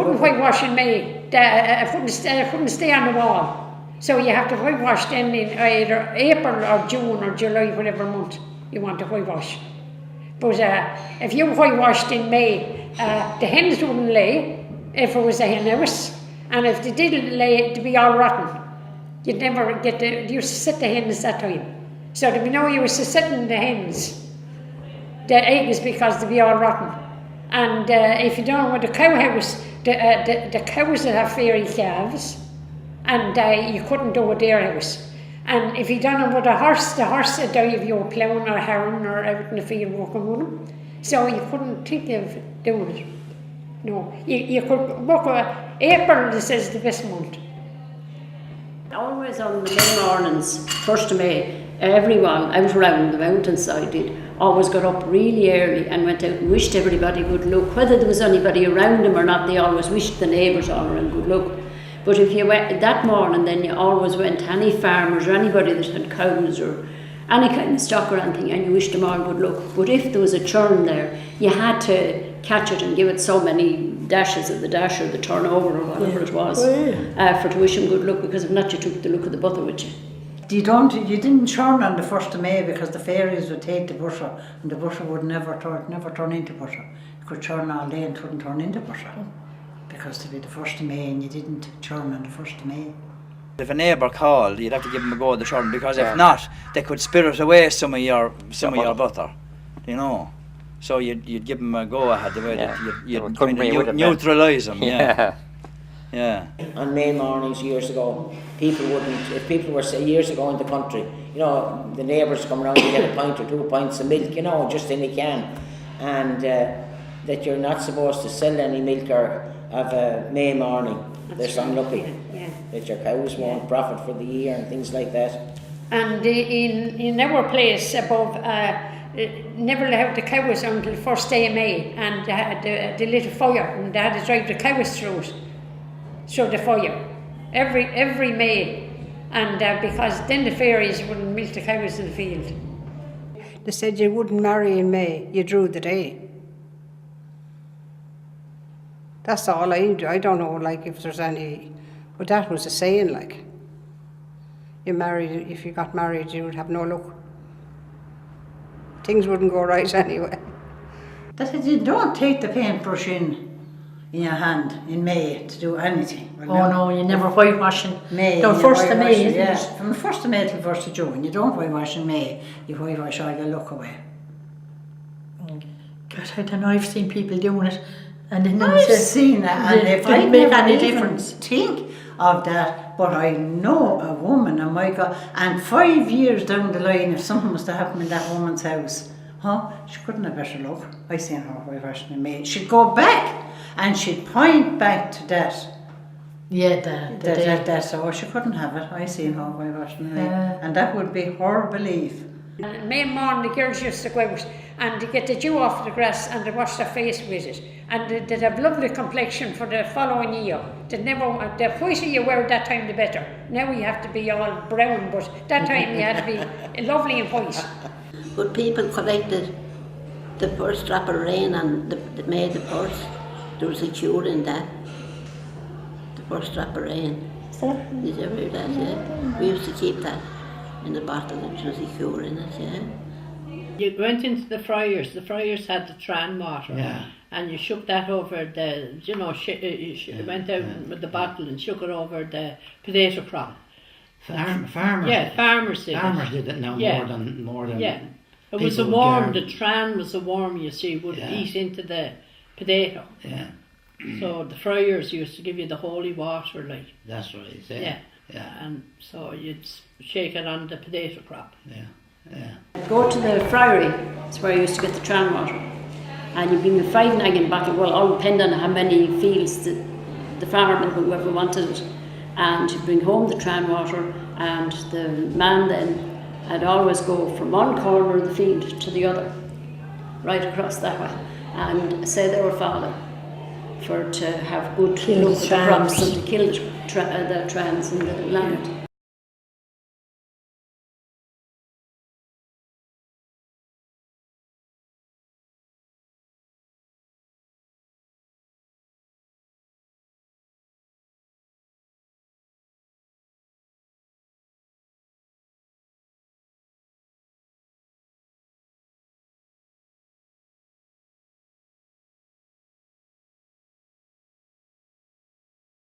couldn't whitewash in May. It couldn't stay on the wall. So you have to whitewash then in either April or June or July, whatever month you want to whitewash. But if you whitewashed in May, the hens wouldn't lay if it was a hen house. And if they didn't lay, it'd be all rotten. You'd never get you used to sit the hens that time. So there'd be no use to sitting the hens, the eggs, because they'd be all rotten. And if you don't know what the cow house, the cows that have fairy calves, and you couldn't do a their house. And if you don't know what the horse would die if you were ploughing or harrowing or out in the field working with them. So you couldn't think of doing it. No, you could work April, this is the best month. Always on the May mornings, 1st of May, everyone out around the mountainside did always got up really early and went out and wished everybody good luck. Whether there was anybody around them or not, they always wished the neighbours all around good luck. But if you went that morning, then you always went to any farmers or anybody that had cows or any kind of stock or anything, and you wished them all good luck. But if there was a churn there, you had to catch it and give it so many dashes of the dash or the turnover or whatever it was, for to wish them good luck, because if not, you took the luck of the butter with you. You didn't churn on the 1st of May because the fairies would take the butter and the butter would never turn into butter. You could churn all day and it wouldn't turn into butter because to be the 1st of May and you didn't churn on the 1st of May. If a neighbour called, you'd have to give them a go at the churn, because if not, they could spirit away some of your butter, you know. So you'd give them a go ahead the way that you'd kind of neutralise them. Yeah. On May mornings years ago, if people were, say, years ago in the country, you know, the neighbours come around to get a pint or 2 pints of milk, you know, just in a can, and that you're not supposed to sell any milk or of a May morning. There's unlucky. That your cows won't profit for the year and things like that. And in our place above, never allowed the cows until the 1st day of May, and they had the little fire, and they had to drive the cows through the fire every May, and because then the fairies wouldn't milk the cows in the field. They said you wouldn't marry in May, you drew the day. That's all I don't know, like, if there's any, but that was a saying, like, if you got married, you would have no luck. Things wouldn't go right anyway. That you don't take the paintbrush in your hand in May to do anything. Well, no, you never whitewash in May. No, 1st of May, isn't it? From the 1st of May till the 1st of June. You don't whitewash in May, you whitewash all your luck away. God, I don't know, I've seen people doing it. And then I've seen that, and if I make never any even difference. think of that, but I know a woman, oh my God, and 5 years down the line, if something was to happen in that woman's house, she couldn't have better luck. I seen her whitewashing in May. She'd go back and she'd point back to that. Yeah, that, so she couldn't have it. I seen her whitewashing in May, and that would be her belief. And May morning the girls used to go out and they get the dew off the grass and they wash their face with it, and they'd have lovely complexion for the following year. The whiter you wear that time the better. Now you have to be all brown, but that time you had to be lovely and white. But people collected the first drop of rain and they made the purse. There was a cure in that. The first drop of rain. Did you ever hear that? Yeah. We used to keep that in the bottle, and there was a cure in it, yeah. You went into the fryers had the tran water, and you shook that over the, went out with the bottle and shook it over the potato crop. Farmers. Yeah, farmers did. Farmers did it now more than. Yeah, it was a worm. The tran was a worm. You see, would eat into the potato. Yeah. So the fryers used to give you the holy water, like. That's right. Yeah. And so you'd shake it on the potato crop. Yeah. Go to the friary. That's where I used to get the tran water, and you bring a 5-naggin bottle. Well, all depending on how many fields the farmer, whoever wanted it, and you bring home the tran water, and the man then I'd always go from one corner of the field to the other, right across that way, and say they were falling to have good luck with the crops and to kill the trans in the land.